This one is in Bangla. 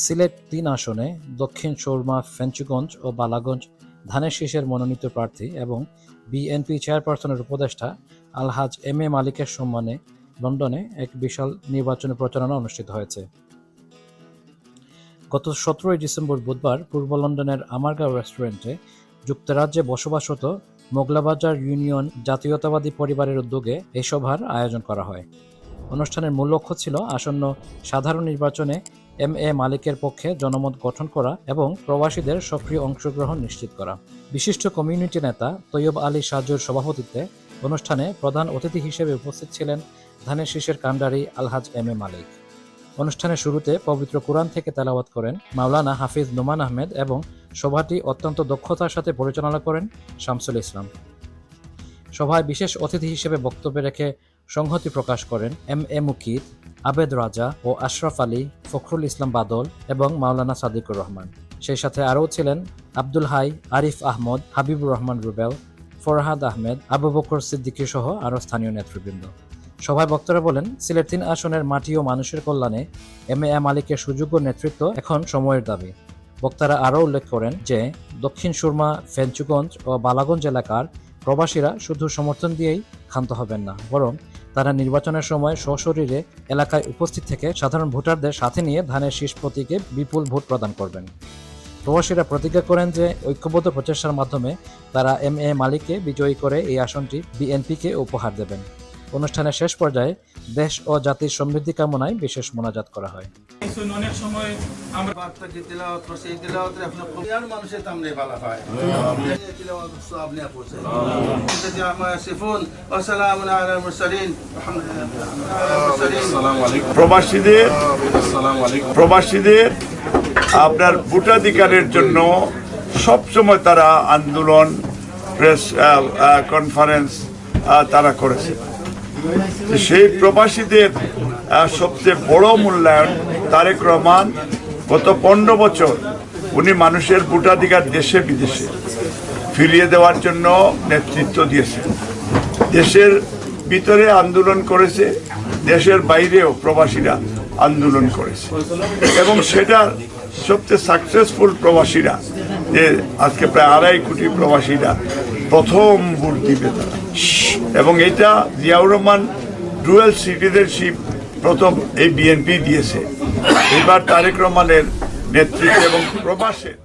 সিলেট ৩ আসনে দক্ষিণ সুরমা, ফেঞ্চুগঞ্জ ও বালাগঞ্জ ধানের শীষের মনোনীত প্রার্থী এবং বিএনপি চেয়ারপারসনের উপদেষ্টা আলহাজ এম এ মালিকের সম্মানে লন্ডনে এক বিশাল নির্বাচনী প্রচারণা অনুষ্ঠিত হয়েছে। গত ১৭ ডিসেম্বর বুধবার পূর্ব লন্ডনের আমারগাঁও রেস্টুরেন্টে যুক্তরাজ্যে বসবাসরত মোগলাবাজার ইউনিয়ন জাতীয়তাবাদী পরিবারের উদ্যোগে এই সভার আয়োজন করা হয়। অনুষ্ঠানের মূল লক্ষ্য ছিল আসন্ন সাধারণ নির্বাচনে এম এ মালিকের পক্ষে জনমত গঠন করা এবং প্রবাসীদের সক্রিয় অংশগ্রহণ নিশ্চিত করা। বিশিষ্ট কমিউনিটি নেতা তৈয়ব আলী সাজুর সভাপতিত্বে অনুষ্ঠানে প্রধান অতিথি হিসেবে উপস্থিত ছিলেন ধানের শীষের কান্ডারি আলহাজ এম এ মালিক। অনুষ্ঠানের শুরুতে পবিত্র কুরআন থেকে তেলাওয়াত করেন মাওলানা হাফিজ নোমান আহমেদ এবং সভাটি অত্যন্ত দক্ষতার সাথে পরিচালনা করেন শামসুল ইসলাম। সভায় বিশেষ অতিথি হিসেবে বক্তব্য রেখে সংহতি প্রকাশ করেন এম এ মুকিত, আবেদ রাজা ও আশরাফ আলী, ফখরুল ইসলাম বাদল এবং মাওলানা সাদিকুর রহমান। সেই সাথে আরও ছিলেন আব্দুল হাই, আরিফ আহমদ, হাবিবুর রহমান রুবেল, ফরহাদ আহমেদ, আবু বকর সিদ্দিকী সহ আরও স্থানীয় নেতৃবৃন্দ। সভায় বক্তারা বলেন, সিলেট ৩ আসনের মাটি ও মানুষের কল্যাণে এম এ মালিকের সুযোগ্য নেতৃত্ব এখন সময়ের দাবি। বক্তারা আরও উল্লেখ করেন যে দক্ষিণ সুরমা, ফেঞ্চুগঞ্জ ও বালাগঞ্জ এলাকার প্রবাসীরা শুধু সমর্থন দিয়েই ক্ষান্ত হবেন না, বরং তারা নির্বাচনের সময় সশরীরে এলাকায় উপস্থিত থেকে সাধারণ ভোটারদের সাথে নিয়ে ধানের শীষ প্রতীকে বিপুল ভোট প্রদান করবেন। প্রবাসীরা প্রতিজ্ঞা করেন যে ঐক্যবদ্ধ প্রচেষ্টার মাধ্যমে তারা এম এ মালিককে বিজয়ী করে এই আসনটি বিএনপিকে উপহার দেবেন। অনুষ্ঠানের শেষ পর্যায়ে দেশ ও জাতির সমৃদ্ধি কামনায় বিশেষ মোনাজাত করা হয়। অনেক সময় আমরা বার্তাকে তেলাওয়াত করছি, এই তেলাওয়াতে আপনার কল্যাণ মানুষের তামনে ভালো হয়। তেলাওয়াত আপনি পৌঁছে যদি আমরা সিফুন ওয়া সালামুন আলাল মুরসালিন প্রবাসীদের আপনার ভোটাধিকারের জন্য সবসময় তারা আন্দোলন, প্রেস কনফারেন্স তারা করেছে। সেই প্রবাসীদের সবচেয়ে বড় মূল্যায়ন তারেক রহমান গত 15 বছর উনি মানুষের ভোটাধিকার দেশে বিদেশে ফিরিয়ে দেওয়ার জন্য নেতৃত্ব দিয়েছে। দেশের ভিতরে আন্দোলন করেছে, দেশের বাইরেও প্রবাসীরা আন্দোলন করেছে এবং সেটার সবচেয়ে সাকসেসফুল প্রবাসীরা, যে আজকে প্রায় 2.5 কোটি প্রবাসীরা প্রথম ভোট দিবে তারা, এবং এটা জিয়াউর রহমান ডুয়েল সিটিজেনশিপ প্রথম এই বিএনপি দিয়েছে। এবার তারেক রহমানের নেতৃত্বে এবং প্রবাসের